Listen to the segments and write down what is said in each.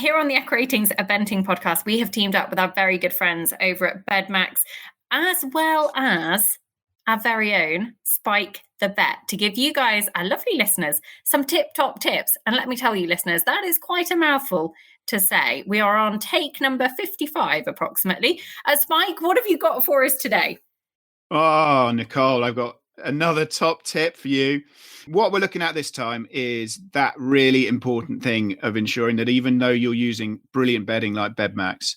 Here on the Equratings Eventing podcast, we have teamed up with our very good friends over at BedMax, as well as our very own Spike the Vet, to give you guys, our lovely listeners, some tip-top tips. And let me tell you, listeners, that is quite a mouthful to say. We are on take number 55, approximately. Spike, what have you got for us today? Oh, Nicole, I've got another top tip for you. What we're looking at this time is that really important thing of ensuring that even though you're using brilliant bedding like BedMax,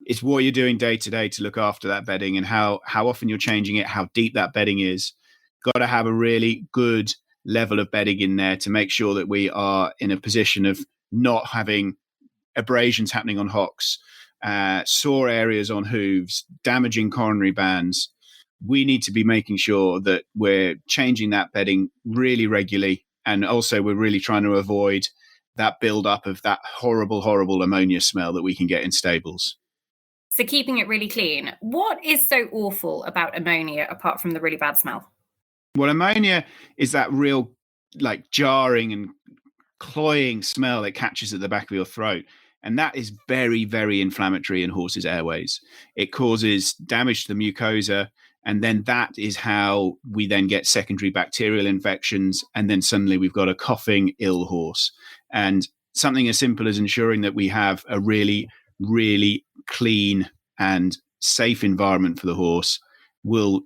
it's what you're doing day to day to look after that bedding and how often you're changing it, how deep that bedding is. Got to have a really good level of bedding in there to make sure that we are in a position of not having abrasions happening on hocks, sore areas on hooves, damaging coronary bands. We need to be making sure that we're changing that bedding really regularly. And also we're really trying to avoid that build-up of that horrible, horrible ammonia smell that we can get in stables. So keeping it really clean. What is so awful about ammonia apart from the really bad smell? Well, ammonia is that real like jarring and cloying smell that catches at the back of your throat. And that is very, very inflammatory in horses' airways. It causes damage to the mucosa. And then that is how we then get secondary bacterial infections. And then suddenly we've got a coughing, ill horse. And something as simple as ensuring that we have a really, really clean and safe environment for the horse will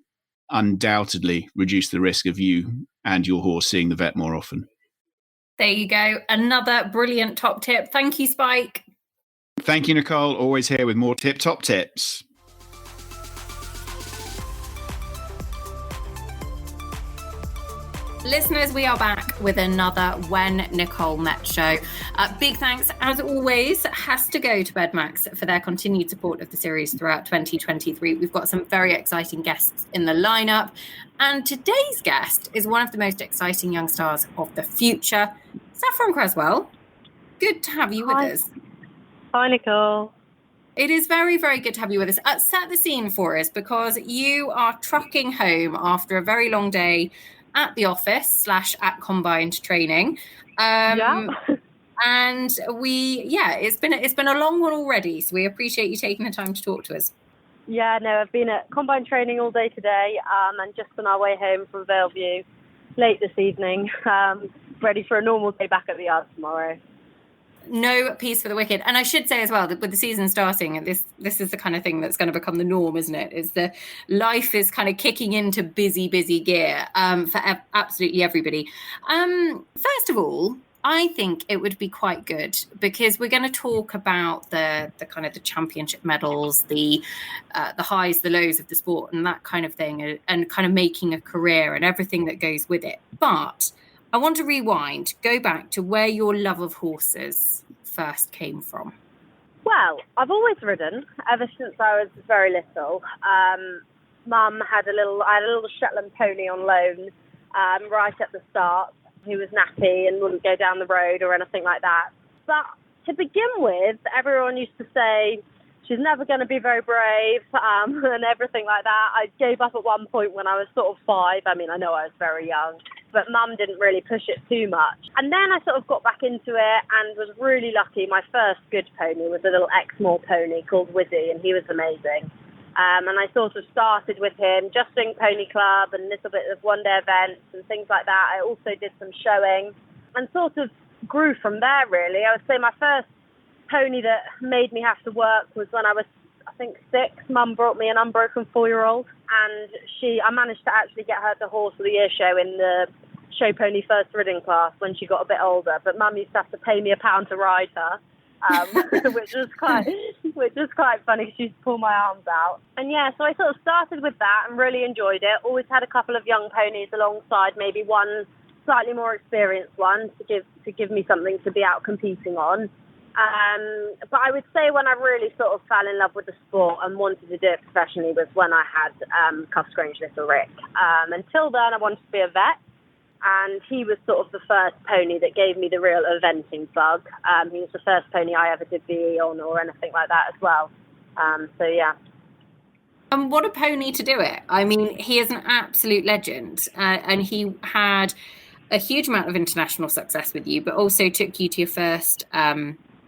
undoubtedly reduce the risk of you and your horse seeing the vet more often. There you go. Another brilliant top tip. Thank you, Spike. Thank you, Nicole. Always here with more top tips. Listeners, we are back with another When Nicole Met show. Big thanks, as always, has to go to BedMax for their continued support of the series throughout 2023. We've got some very exciting guests in the lineup. And today's guest is one of the most exciting young stars of the future, Saffron Cresswell. Good to have you with us. Hi, Nicole. It is very, very good to have you with us. Set the scene for us, because you are trucking home after a very long day at the office / at combined training. And it's been a long one already. So we appreciate you taking the time to talk to us. Yeah, no, I've been at combined training all day today, and just on our way home from Valeview late this evening, ready for a normal day back at the yard tomorrow. No peace for the wicked. And I should say as well that with the season starting, this is the kind of thing that's going to become the norm, isn't it? Is the life is kind of kicking into busy gear for absolutely everybody. First of all, I think it would be quite good, because we're going to talk about the kind of the championship medals, the highs, the lows of the sport, and that kind of thing, and kind of making a career and everything that goes with it. But I want to rewind, go back to where your love of horses first came from. Well, I've always ridden ever since I was very little. Mum had I had a little Shetland pony on loan right at the start, who was nappy and wouldn't go down the road or anything like that. But to begin with, everyone used to say she's never going to be very brave and everything like that. I gave up at one point when I was sort of 5. I mean, I know I was very young, but Mum didn't really push it too much. And then I sort of got back into it and was really lucky. My first good pony was a little Exmoor pony called Wizzy, and he was amazing. And I sort of started with him just doing pony club and a little bit of one-day events and things like that. I also did some showing and sort of grew from there, really. I would say my first pony that made me have to work was when I was, I think, 6. Mum brought me an unbroken 4-year-old, and I managed to actually get her to Horse of the Year show in the show pony first riding class when she got a bit older. But Mum used to have to pay me £1 to ride her, which was quite funny. She used to pull my arms out. And yeah, so I sort of started with that and really enjoyed it. Always had a couple of young ponies alongside, maybe one slightly more experienced one to give me something to be out competing on. But I would say when I really sort of fell in love with the sport and wanted to do it professionally was when I had Cuffs Grange Little Rick. Until then, I wanted to be a vet, and he was sort of the first pony that gave me the real eventing bug. He was the first pony I ever did BE on or anything like that as well. So yeah. And what a pony to do it. I mean, he is an absolute legend, and he had a huge amount of international success with you, but also took you to your first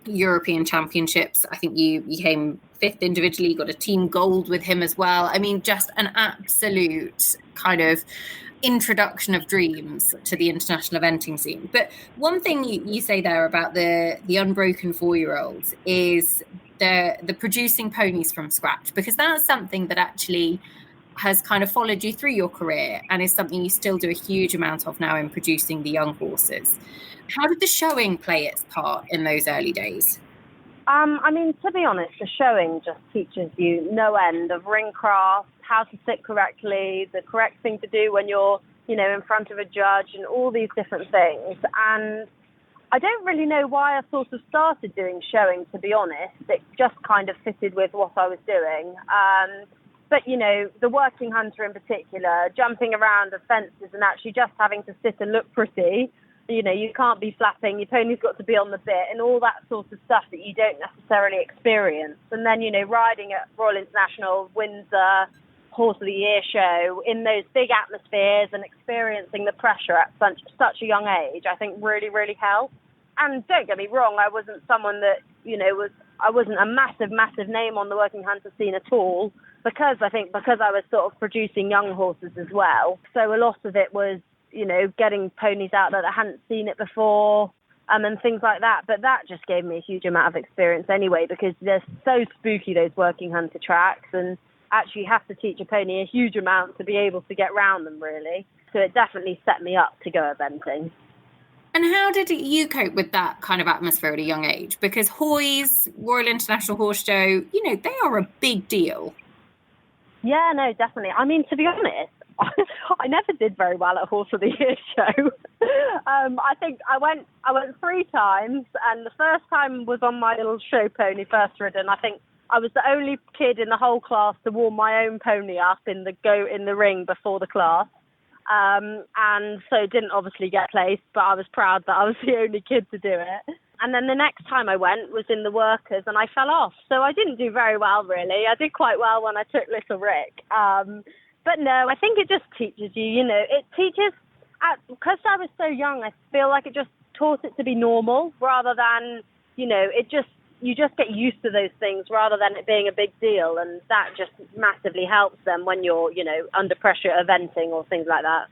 European Championships. I think you came 5th individually, got a team gold with him as well. I mean, just an absolute kind of introduction of dreams to the international eventing scene. But one thing you say there about the unbroken 4-year-olds is the producing ponies from scratch, because that's something that actually has kind of followed you through your career and is something you still do a huge amount of now in producing the young horses. How did the showing play its part in those early days? I mean, to be honest, the showing just teaches you no end of ring craft, how to sit correctly, the correct thing to do when you're, in front of a judge, and all these different things. And I don't really know why I sort of started doing showing, to be honest. It just kind of fitted with what I was doing. But, the working hunter in particular, jumping around the fences and actually just having to sit and look pretty, you can't be flapping, your pony's got to be on the bit, and all that sort of stuff that you don't necessarily experience. And then, riding at Royal International, Windsor, Horse of the Year show, in those big atmospheres and experiencing the pressure at such a young age, I think really, really helped. And don't get me wrong, I wasn't someone that, I wasn't a massive name on the working hunter scene at all, because I was sort of producing young horses as well. So a lot of it was, getting ponies out there that hadn't seen it before, and things like that. But that just gave me a huge amount of experience anyway, because they're so spooky, those working hunter tracks, and actually you have to teach a pony a huge amount to be able to get round them, really. So it definitely set me up to go eventing. And how did you cope with that kind of atmosphere at a young age? Because Hoy's, Royal International Horse Show, they are a big deal. Yeah, no, definitely. I mean, to be honest, I never did very well at Horse of the Year show. I think I went 3 times, and the first time was on my little show pony, first ridden. I think I was the only kid in the whole class to warm my own pony up in the ring before the class. And so didn't obviously get placed, but I was proud that I was the only kid to do it. And then the next time I went was in the workers, and I fell off. So I didn't do very well, really. I did quite well when I took Little Rick. But no, I think it just teaches you, it teaches, because I was so young, I feel like it just taught it to be normal rather than, you just get used to those things rather than it being a big deal. And that just massively helps them when you're, under pressure eventing or things like that.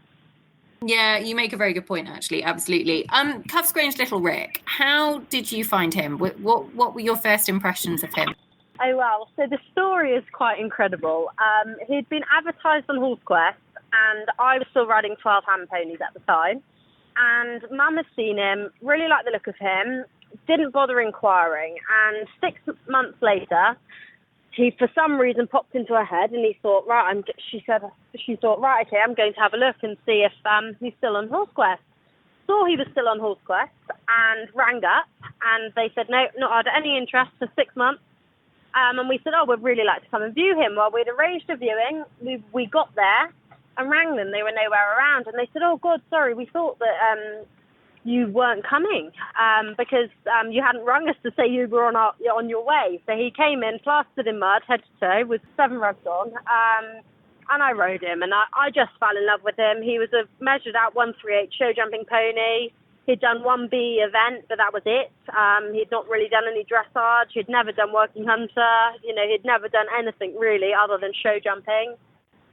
Yeah, you make a very good point, actually. Absolutely. Cuffs Grange Little Rick, how did you find him? What were your first impressions of him? Oh, well, so the story is quite incredible. He'd been advertised on Horse Quest, and I was still riding 12-hand ponies at the time. And Mum had seen him, really liked the look of him, didn't bother inquiring. And 6 months later, he, for some reason, popped into her head, and he thought, she thought, right, okay, I'm going to have a look and see if he's still on Horse Quest. Saw he was still on Horse Quest and rang up, and they said, no, not had any interest for 6 months. And we said, we'd really like to come and view him. Well, we'd arranged a viewing. We got there and rang them. They were nowhere around. And they said, oh, God, sorry, we thought that you weren't coming because you hadn't rung us to say you were on your way. So he came in, plastered in mud, head to toe, with 7 rugs on. And I rode him, and I just fell in love with him. He was a measured out 138 show jumping pony. He'd done 1B event, but that was it. He'd not really done any dressage. He'd never done working hunter. He'd never done anything really other than show jumping.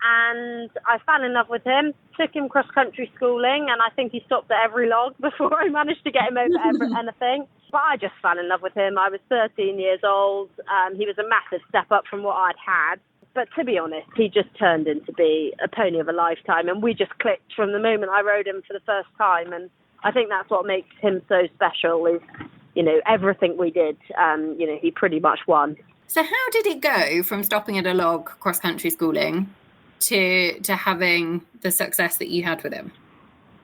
And I fell in love with him, took him cross-country schooling, and I think he stopped at every log before I managed to get him over anything. But I just fell in love with him. I was 13 years old. He was a massive step up from what I'd had. But to be honest, he just turned into be a pony of a lifetime, and we just clicked from the moment I rode him for the first time. And I think that's what makes him so special is, everything we did, he pretty much won. So how did it go from stopping at a log cross-country schooling to having the success that you had with him?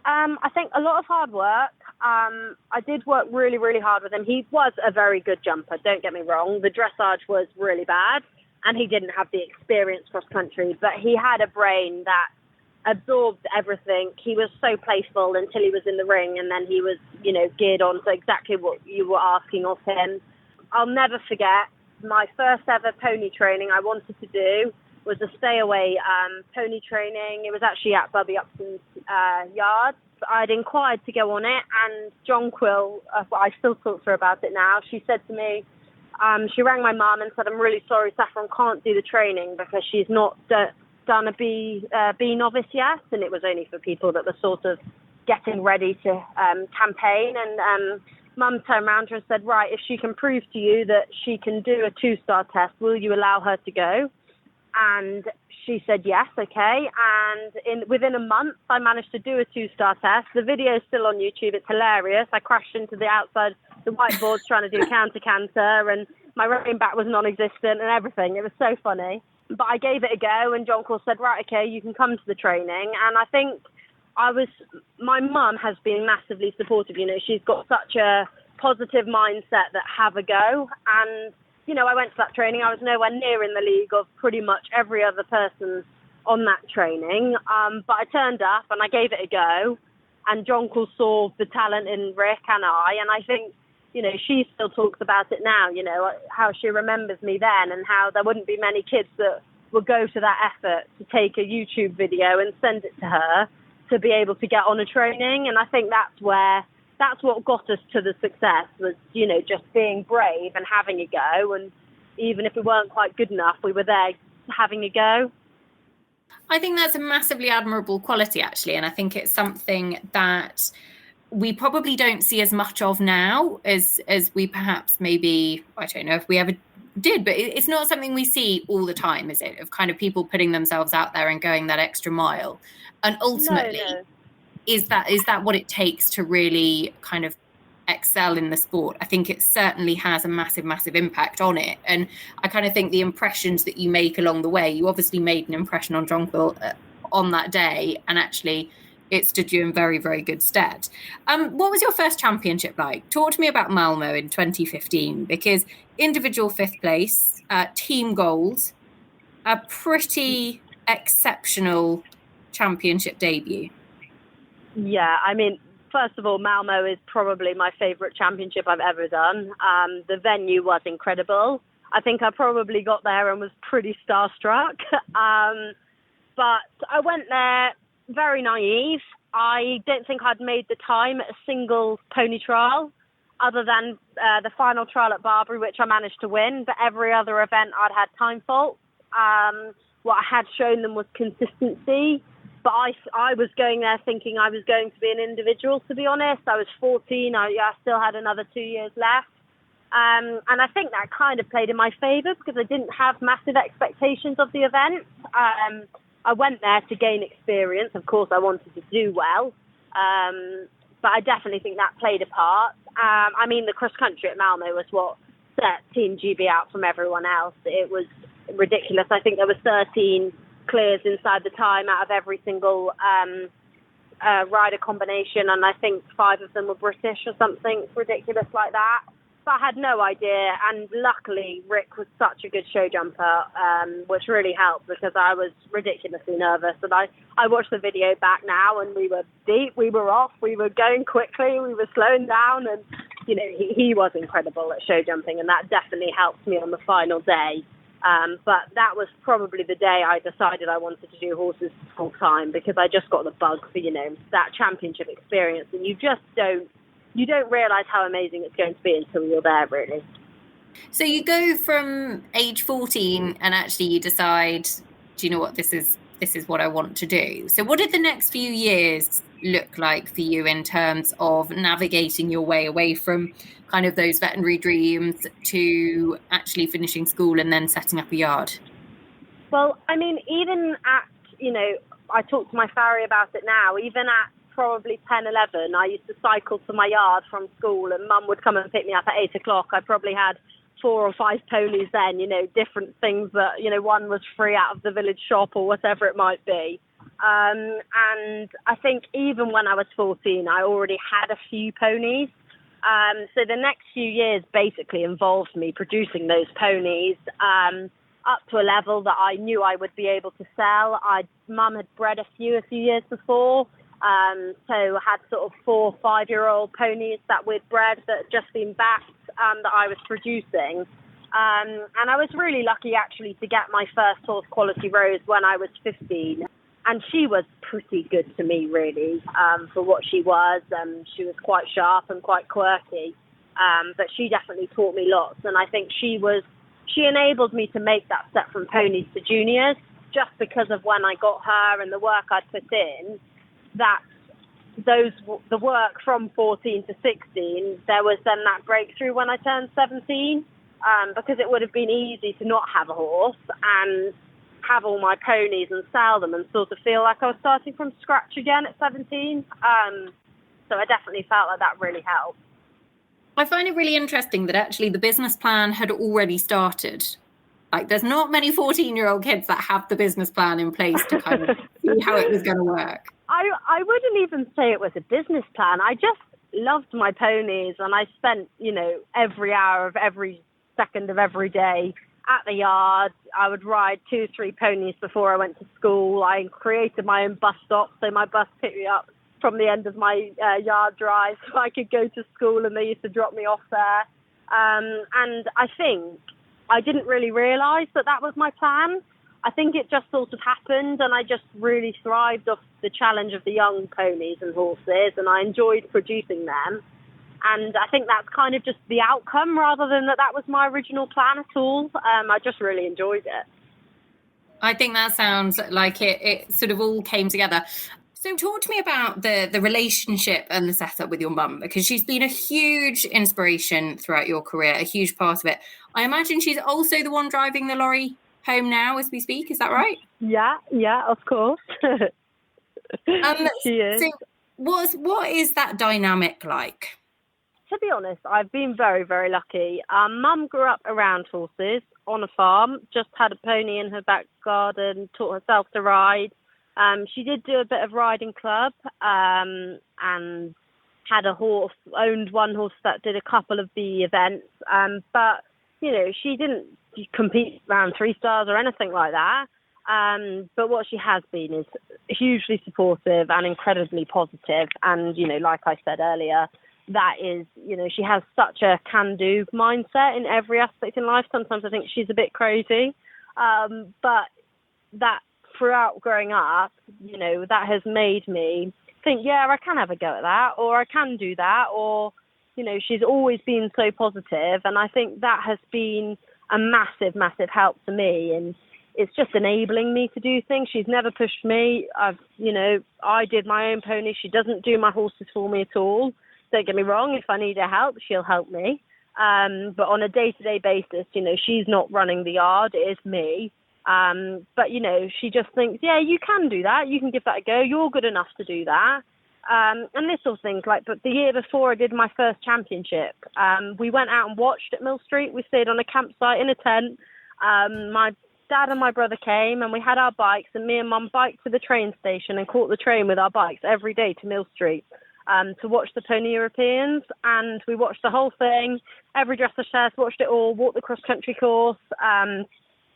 I think a lot of hard work. I did work really, really hard with him. He was a very good jumper, don't get me wrong. The dressage was really bad, and he didn't have the experience cross-country, but he had a brain that absorbed everything. He was so playful until he was in the ring, and then he was, geared on to exactly what you were asking of him. I'll never forget my first ever pony training I wanted to do was a stay-away pony training. It was actually at Bubby Upton's yard, I'd inquired to go on it, and Jonquil, I still talk to her about it now, she said to me, she rang my mum and said, I'm really sorry, Saffron can't do the training because she's not done a B novice yet, and it was only for people that were sort of getting ready to campaign. And Mum turned around to her and said, right, if she can prove to you that she can do a 2-star test, will you allow her to go? And she said, yes, okay. And within a month, I managed to do a 2-star test. The video is still on YouTube. It's hilarious. I crashed into the outside, the whiteboards trying to do counter-canter, and my running back was non-existent and everything. It was so funny. But I gave it a go, and Jonquil said, right, okay, you can come to the training. And I think my mum has been massively supportive. You know, she's got such a positive mindset that have a go. And, you know, I went to that training. I was nowhere near in the league of pretty much every other person on that training. But I turned up and I gave it a go. And Jonquil saw the talent in Rick and I think, you know, she still talks about it now, you know, how she remembers me then and how there wouldn't be many kids that would go to that effort to take a YouTube video and send it to her to be able to get on a training. And I think that's what got us to the success was, you know, just being brave and having a go. And even if we weren't quite good enough, we were there having a go. I think that's a massively admirable quality, actually. And I think it's something that we probably don't see as much of now as we perhaps maybe, I don't know if we ever did, but it's not something we see all the time, is it? Of kind of people putting themselves out there and going that extra mile. And ultimately, No. Is that what it takes to really kind of excel in the sport? I think it certainly has a massive, massive impact on it. And I kind of think the impressions that you make along the way, you obviously made an impression on Jonquil on that day, and actually it stood you in very, very good stead. What was your first championship like? Talk to me about Malmo in 2015, because individual 5th place, team gold, a pretty exceptional championship debut. Yeah, I mean, first of all, Malmo is probably my favourite championship I've ever done. The venue was incredible. I think I probably got there and was pretty starstruck. But I went there very naive. I don't think I'd made the time at a single pony trial other than the final trial at Barbary, which I managed to win. But every other event I'd had time faults. What I had shown them was consistency. But I was going there thinking I was going to be an individual, to be honest. I was 14. I still had another 2 years left. And I think that kind of played in my favour because I didn't have massive expectations of the event. I went there to gain experience. Of course, I wanted to do well. But I definitely think that played a part. I mean, the cross-country at Malmo was what set Team GB out from everyone else. It was ridiculous. I think there were 13 clears inside the time out of every single rider combination, and I think 5 of them were British or something ridiculous like that. But I had no idea, and luckily Rick was such a good show jumper, which really helped because I was ridiculously nervous. And I watched the video back now, and we were deep, we were off, we were going quickly, we were slowing down, and you know he was incredible at show jumping, and that definitely helped me on the final day. But that was probably the day I decided I wanted to do horses full time because I just got the bug for, you know, that championship experience. And you just don't realise how amazing it's going to be until you're there, really. So you go from age 14 and actually you decide, do you know what, this is what I want to do. So what did the next few years look like for you in terms of navigating your way away from kind of those veterinary dreams to actually finishing school and then setting up a yard? Well, I mean, even at, you know, I talk to my farrier about it now, even at probably 10, 11, I used to cycle to my yard from school and Mum would come and pick me up at 8 o'clock. I probably had 4 or 5 ponies then, you know, different things that, you know, one was free out of the village shop or whatever it might be. And I think even when I was 14, I already had a few ponies. So the next few years basically involved me producing those ponies up to a level that I knew I would be able to sell. Mum had bred a few years before. So I had sort of 4 or 5-year-old ponies that we'd bred that had just been backed that I was producing. And I was really lucky actually to get my first horse quality rose when I was 15. And she was pretty good to me, really, for what she was. She was quite sharp and quite quirky, but she definitely taught me lots. And I think she enabled me to make that step from ponies to juniors, just because of when I got her and the work I'd put in. The work from 14 to 16, there was then that breakthrough when I turned 17, because it would have been easy to not have a horse and have all my ponies and sell them and sort of feel like I was starting from scratch again at 17. So I definitely felt like that really helped. I find it really interesting that actually the business plan had already started. Like, there's not many 14-year-old kids that have the business plan in place to kind of see how it was going to work. I wouldn't even say it was a business plan. I just loved my ponies, and I spent, every hour of every second of every day at the yard. I would ride 2-3 ponies before I went to school. I created my own bus stop, so my bus picked me up from the end of my yard drive so I could go to school, and they used to drop me off there. And I think I didn't really realise that was my plan. I think it just sort of happened, and I just really thrived off the challenge of the young ponies and horses, and I enjoyed producing them. And I think that's kind of just the outcome, rather than that was my original plan at all. I just really enjoyed it. I think that sounds like it sort of all came together. So talk to me about the relationship and the setup with your mum, because she's been a huge inspiration throughout your career, a huge part of it. I imagine she's also the one driving the lorry home now as we speak. Is that right? Yeah, of course. She is. So what is that dynamic like? To be honest, I've been very, very lucky. Mum grew up around horses on a farm, just had a pony in her back garden, taught herself to ride. She did do a bit of riding club, and had a horse, owned one horse that did a couple of the events. But, she didn't compete around 3 stars or anything like that. But what she has been is hugely supportive and incredibly positive. And, like I said earlier, that is, she has such a can-do mindset in every aspect in life. Sometimes I think she's a bit crazy. But that throughout growing up, that has made me think, yeah, I can have a go at that, or I can do that, or, she's always been so positive. And I think that has been a massive, massive help to me. And it's just enabling me to do things. She's never pushed me. I did my own pony. She doesn't do my horses for me at all. Don't get me wrong, if I need her help, she'll help me. But on a day-to-day basis, she's not running the yard, it is me. But, she just thinks, yeah, you can do that. You can give that a go. You're good enough to do that. And little things like, but the year before I did my first championship, we went out and watched at Mill Street. We stayed on a campsite in a tent. My dad and my brother came, and we had our bikes, and me and mum biked to the train station and caught the train with our bikes every day to Mill Street. To watch the Pony Europeans, and we watched the whole thing, every dressage, watched it all, walked the cross-country course,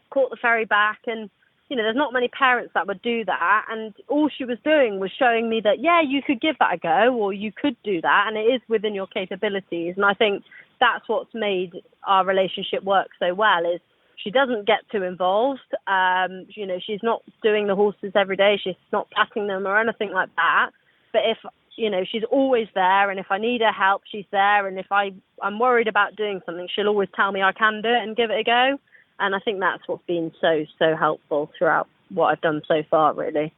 caught the ferry back, and, there's not many parents that would do that, and all she was doing was showing me that, yeah, you could give that a go, or you could do that, and it is within your capabilities. And I think that's what's made our relationship work so well, is she doesn't get too involved. She's not doing the horses every day, she's not patting them or anything like that, but if she's always there, and if I need her help, she's there. And if I'm worried about doing something, she'll always tell me I can do it and give it a go. And I think that's what's been so, so helpful throughout what I've done so far, really.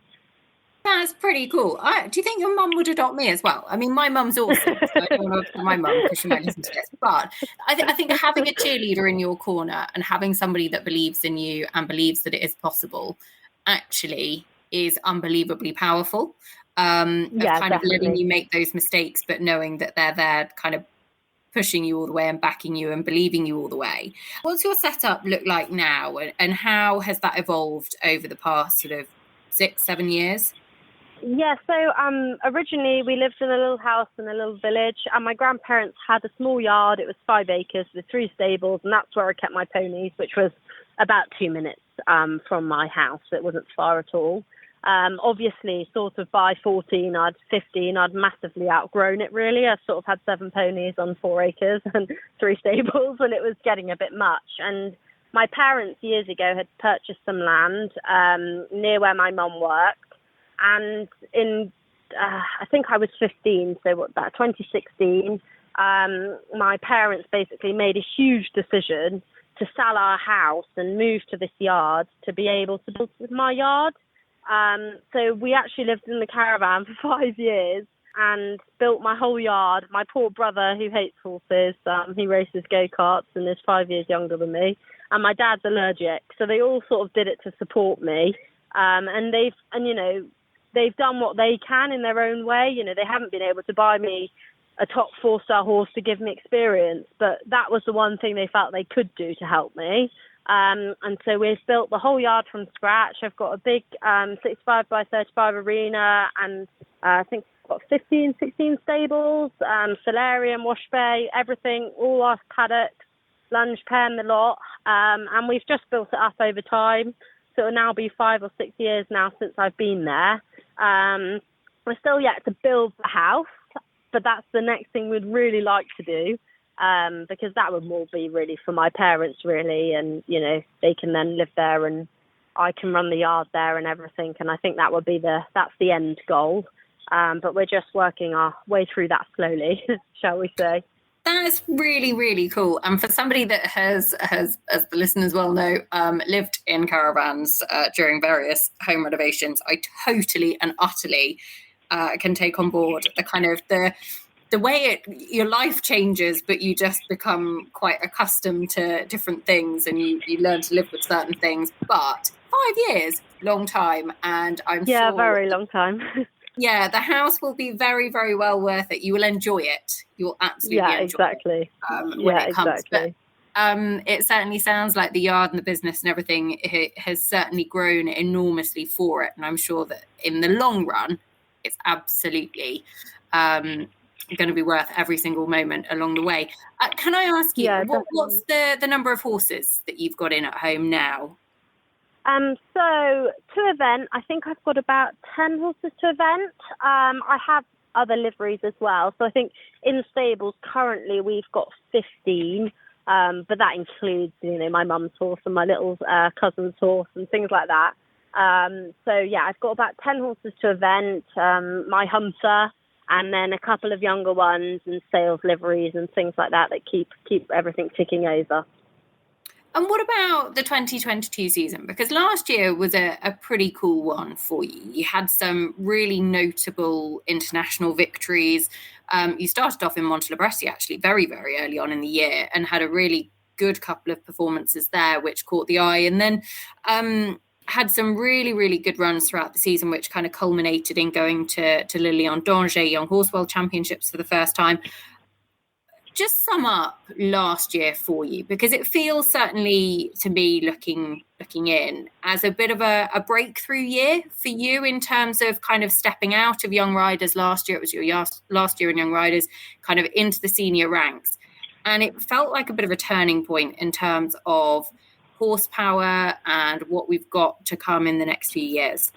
That's pretty cool. Do you think your mum would adopt me as well? I mean, my mum's awesome, so I don't want to upset my mum because she might listen to this. But I think having a cheerleader in your corner and having somebody that believes in you and believes that it is possible actually is unbelievably powerful. Of kind of letting you make those mistakes, but knowing that they're there kind of pushing you all the way and backing you and believing you all the way. What's your setup look like now, and how has that evolved over the past sort of 6-7 years? Yeah, so originally we lived in a little house in a little village, and my grandparents had a small yard. It was 5 acres with 3 stables, and that's where I kept my ponies, which was about 2 minutes from my house. It wasn't far at all. Obviously, sort of by 15, I'd massively outgrown it, really. I sort of had 7 ponies on 4 acres and 3 stables, and it was getting a bit much. And my parents years ago had purchased some land near where my mum worked, And in, I think I was 15, so 2016, my parents basically made a huge decision to sell our house and move to this yard to be able to build my yard. So we actually lived in the caravan for 5 years and built my whole yard. My poor brother, who hates horses, he races go-karts and is 5 years younger than me. And my dad's allergic. So they all sort of did it to support me. And they've done what they can in their own way. You know, they haven't been able to buy me a top 4-star horse to give me experience, but that was the one thing they felt they could do to help me. And so we've built the whole yard from scratch. I've got a big 65 by 35 arena, and I think I've got 15, 16 stables, solarium, wash bay, everything, all our paddocks, lunge pen, the lot. And we've just built it up over time. So it'll now be 5 or 6 years now since I've been there. We're still yet to build the house, but that's the next thing we'd really like to do, because that would more be really for my parents, really. And, you know, they can then live there and I can run the yard there and everything. And I think that would be that's the end goal. But we're just working our way through that slowly, shall we say. That's really, really cool. And for somebody that has, as the listeners well know, lived in caravans during various home renovations, I totally and utterly can take on board the kind of the way your life changes, but you just become quite accustomed to different things and you learn to live with certain things. But 5 years, long time. And I'm sure... Yeah, very long time. Yeah, the house will be very, very well worth it. You will enjoy it. You will absolutely enjoy exactly. it when it comes. Exactly. But it certainly sounds like the yard and the business and everything has certainly grown enormously for it. And I'm sure that in the long run, it's absolutely going to be worth every single moment along the way. Can I ask you, what's the number of horses that you've got in at home now? So to event, I think I've got about 10 horses to event. I have other liveries as well. So I think in stables currently we've got 15, but that includes, you know, my mum's horse and my little cousin's horse and things like that. So yeah, I've got about 10 horses to event, my hunter, and then a couple of younger ones and sales liveries and things like that keep everything ticking over. And what about the 2022 season? Because last year was a pretty cool one for you. You had some really notable international victories. You started off in Montelabresi, actually, very, very early on in the year and had a really good couple of performances there, which caught the eye. And then had some really, really good runs throughout the season, which kind of culminated in going to Lilian d'Angers Young Horse World Championships for the first time. Just sum up last year for you, because it feels certainly to me looking in as a bit of a breakthrough year for you in terms of kind of stepping out of young riders last year. It was your last year in young riders, kind of into the senior ranks. And it felt like a bit of a turning point in terms of horsepower and what we've got to come in the next few years.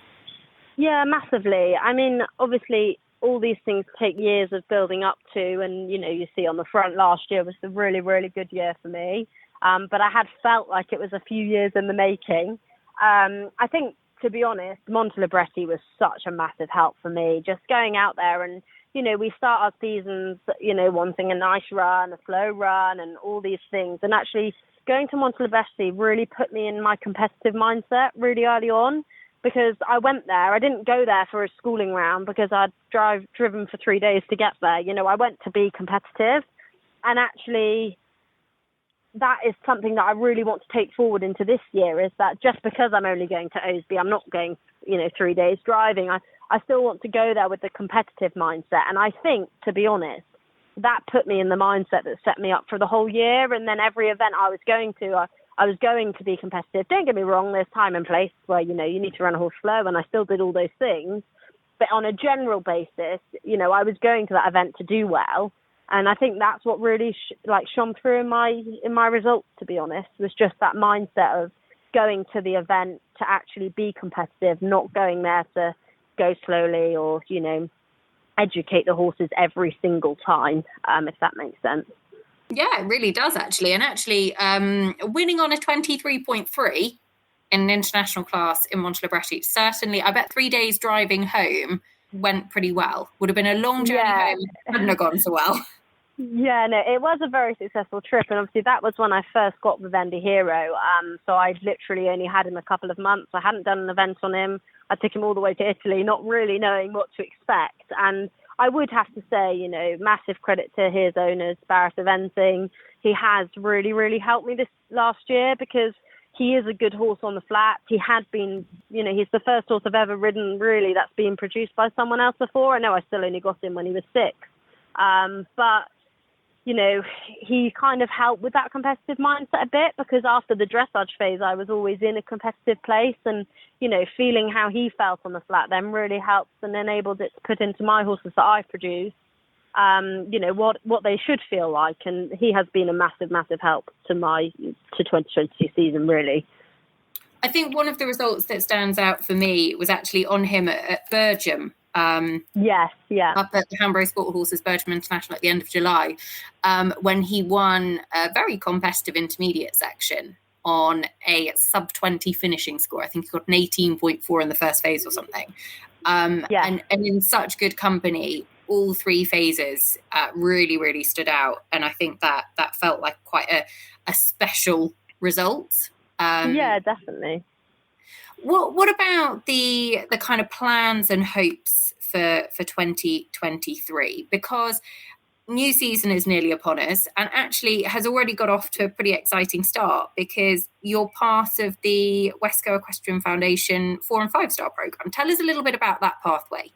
Yeah, massively. I mean, obviously, all these things take years of building up to, and, you know, you see on the front last year was a really, really good year for me. But I had felt like it was a few years in the making. I think, to be honest, Montelabresi was such a massive help for me, just going out there and, you know, we start our seasons, you know, wanting a nice run, a slow run and all these things. And actually going to Montelabresi really put me in my competitive mindset really early on. Because I went there, I didn't go there for a schooling round because I'd driven for 3 days to get there. You know, I went to be competitive. And actually, that is something that I really want to take forward into this year, is that just because I'm only going to Osby, I'm not going, you know, 3 days driving. I still want to go there with the competitive mindset. And I think, to be honest, that put me in the mindset that set me up for the whole year. And then every event I was going to, I was going to be competitive. Don't get me wrong, there's time and place where, you know, you need to run a horse slow, and I still did all those things. But on a general basis, you know, I was going to that event to do well. And I think that's what really shone through in my results, to be honest, was just that mindset of going to the event to actually be competitive, not going there to go slowly or, you know, educate the horses every single time, if that makes sense. Yeah, it really does, actually. And actually, winning on a 23.3 in an international class in Montelebretti. Certainly, I bet 3 days driving home went pretty well. Would have been a long journey home, wouldn't have gone so well. Yeah, no, it was a very successful trip, and obviously that was when I first got Vivendi Hero. So I literally only had him a couple of months. I hadn't done an event on him. I took him all the way to Italy, not really knowing what to expect. And I would have to say, you know, massive credit to his owners, Barrett Eventing. He has really, really helped me this last year because he is a good horse on the flat. He had been, you know, he's the first horse I've ever ridden, really, that's been produced by someone else before. I know I still only got him when he was 6. But you know, he kind of helped with that competitive mindset a bit because after the dressage phase, I was always in a competitive place and, you know, feeling how he felt on the flat then really helped and enabled it to put into my horses that I produce, you know, what they should feel like. And he has been a massive, massive help to 2022 season, really. I think one of the results that stands out for me was actually on him at Bergam. Yes, yeah. Up at the Hambro Sport Horses Bergam International at the end of July, when he won a very competitive intermediate section on a sub-20 finishing score. I think he got an 18.4 in the first phase or something. And in such good company, all 3 phases really, really stood out. And I think that felt like quite a special result. Yeah, definitely. What about the kind of plans and hopes for 2023? Because new season is nearly upon us and actually has already got off to a pretty exciting start because you're part of the Wesco Equestrian Foundation 4- and 5-star program. Tell us a little bit about that pathway.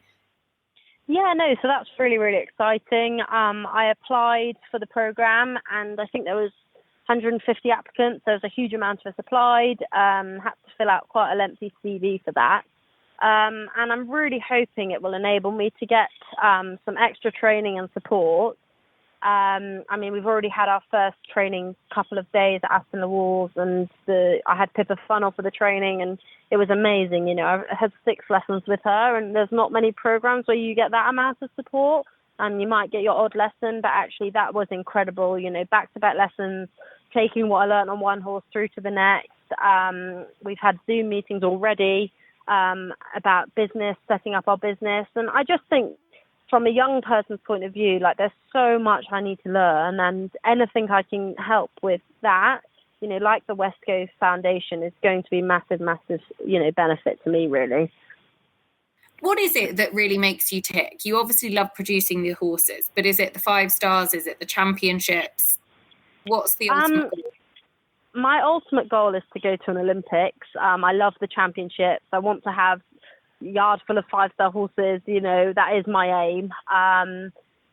Yeah, no, so that's really, really exciting. I applied for the program and I think there was 150 applicants. There was a huge amount of us applied, had to fill out quite a lengthy CV for that. And I'm really hoping it will enable me to get some extra training and support. I mean, we've already had our first training couple of days at Aston Le Walls, and I had Pippa Funnel for the training, and it was amazing. You know, I had 6 lessons with her, and there's not many programs where you get that amount of support, and you might get your odd lesson, but actually that was incredible. You know, back-to-back lessons, taking what I learned on one horse through to the next. We've had Zoom meetings already about business, setting up our business. And I just think from a young person's point of view, like there's so much I need to learn and anything I can help with that, you know, like the Wesco Foundation is going to be massive, massive, you know, benefit to me really. What is it that really makes you tick? You obviously love producing the horses, but is it the 5 stars? Is it the championships? What's the ultimate goal? My ultimate goal is to go to an Olympics. I love the championships. I want to have a yard full of 5-star horses. You know, that is my aim.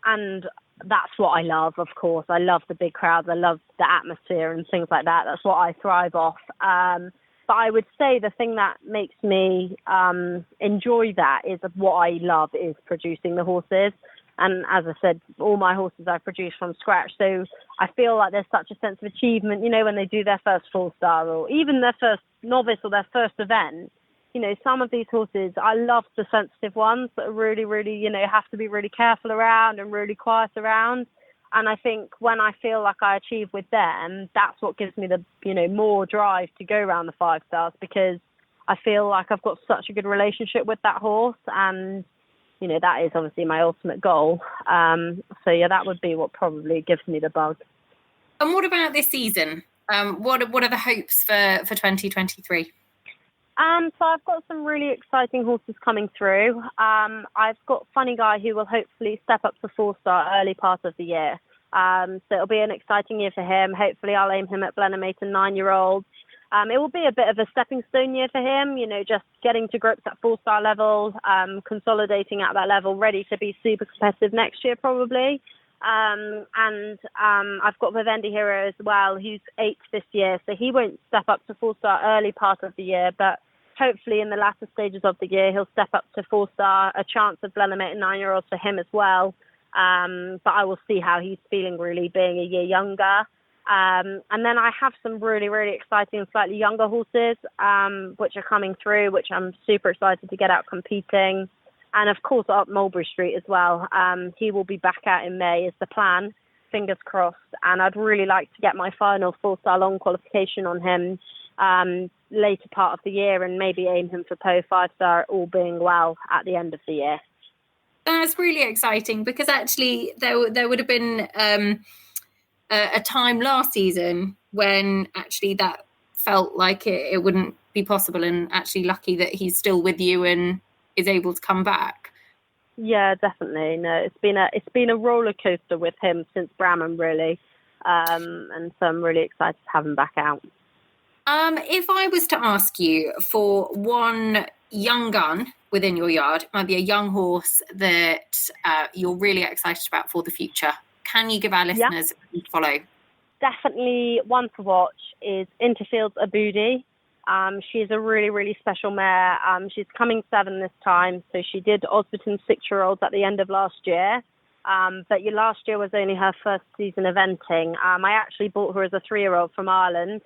And that's what I love, of course. I love the big crowds. I love the atmosphere and things like that. That's what I thrive off. But I would say the thing that makes me enjoy that is what I love is producing the horses. And as I said, all my horses I produce from scratch. So I feel like there's such a sense of achievement, you know, when they do their first 4-star or even their first novice or their first event. You know, some of these horses, I love the sensitive ones that are really, really, you know, have to be really careful around and really quiet around. And I think when I feel like I achieve with them, that's what gives me the, you know, more drive to go around the 5 stars because I feel like I've got such a good relationship with that horse. And you know, that is obviously my ultimate goal. So, yeah, that would be what probably gives me the bug. And what about this season? What are the hopes for 2023? So I've got some really exciting horses coming through. I've got Funny Guy who will hopefully step up to 4-star early part of the year. So it'll be an exciting year for him. Hopefully I'll aim him at Blenheim 9-year-olds. It will be a bit of a stepping stone year for him, you know, just getting to grips at 4-star level, consolidating at that level, ready to be super competitive next year probably. And I've got Vivendi Hero as well, who's 8th this year, so he won't step up to 4-star early part of the year, but hopefully in the latter stages of the year he'll step up to 4-star, a chance of Blenheim 9-year-olds for him as well. But I will see how he's feeling really being a year younger. And then I have some really, really exciting and slightly younger horses, which are coming through, which I'm super excited to get out competing. And of course, up Mulberry Street as well. He will be back out in May is the plan, fingers crossed. And I'd really like to get my final 4-star long qualification on him later part of the year, and maybe aim him for Poe 5-star, all being well, at the end of the year. That's really exciting, because actually there would have been a time last season when actually that felt like it wouldn't be possible, and actually lucky that he's still with you and is able to come back. Yeah, definitely. No, it's been a roller coaster with him since Bramham, really, and so I'm really excited to have him back out. If I was to ask you for one young gun within your yard, it might be a young horse that you're really excited about for the future, can you give our listeners a follow? Definitely one to watch is Interfield's Aboudi. She's a really, really special mare. She's coming 7 this time, so she did Osberton 6-year-olds at the end of last year. But last year was only her first season eventing. I actually bought her as a 3-year-old from Ireland,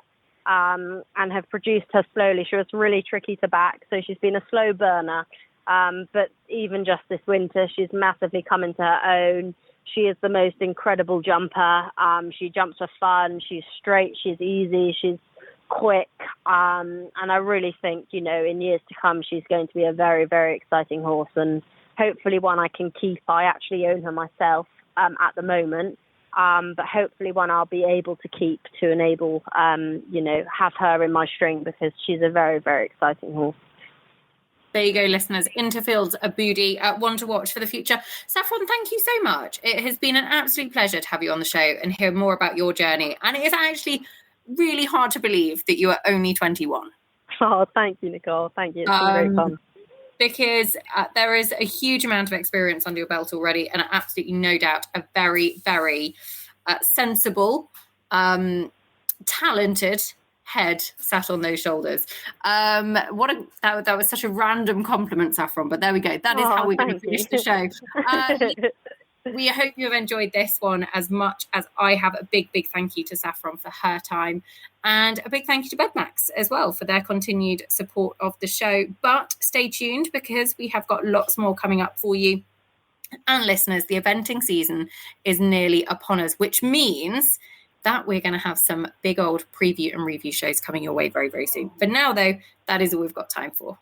and have produced her slowly. She was really tricky to back, so she's been a slow burner. But even just this winter, she's massively come into her own. She is the most incredible jumper. She jumps for fun. She's straight. She's easy. She's quick. And I really think, in years to come, she's going to be a very, very exciting horse, and hopefully one I can keep. I actually own her myself at the moment. But hopefully one I'll be able to keep to enable, have her in my string, because she's a very, very exciting horse. There you go, listeners. Interfield's Aboudi, one to watch for the future. Saffron, thank you so much. It has been an absolute pleasure to have you on the show and hear more about your journey. And it is actually really hard to believe that you are only 21. Oh, thank you, Nicole. Thank you. It's been great fun. Because there is a huge amount of experience under your belt already, and absolutely no doubt a very, very sensible, talented head sat on those shoulders. That was such a random compliment, Saffron, but there we go. That is how we're going to finish the show. We hope you have enjoyed this one as much as I have. A big, big thank you to Saffron for her time, and a big thank you to Bedmax as well for their continued support of the show. But stay tuned, because we have got lots more coming up for you. And listeners, the eventing season is nearly upon us, which means that we're going to have some big old preview and review shows coming your way very, very soon. For now, though, that is all we've got time for.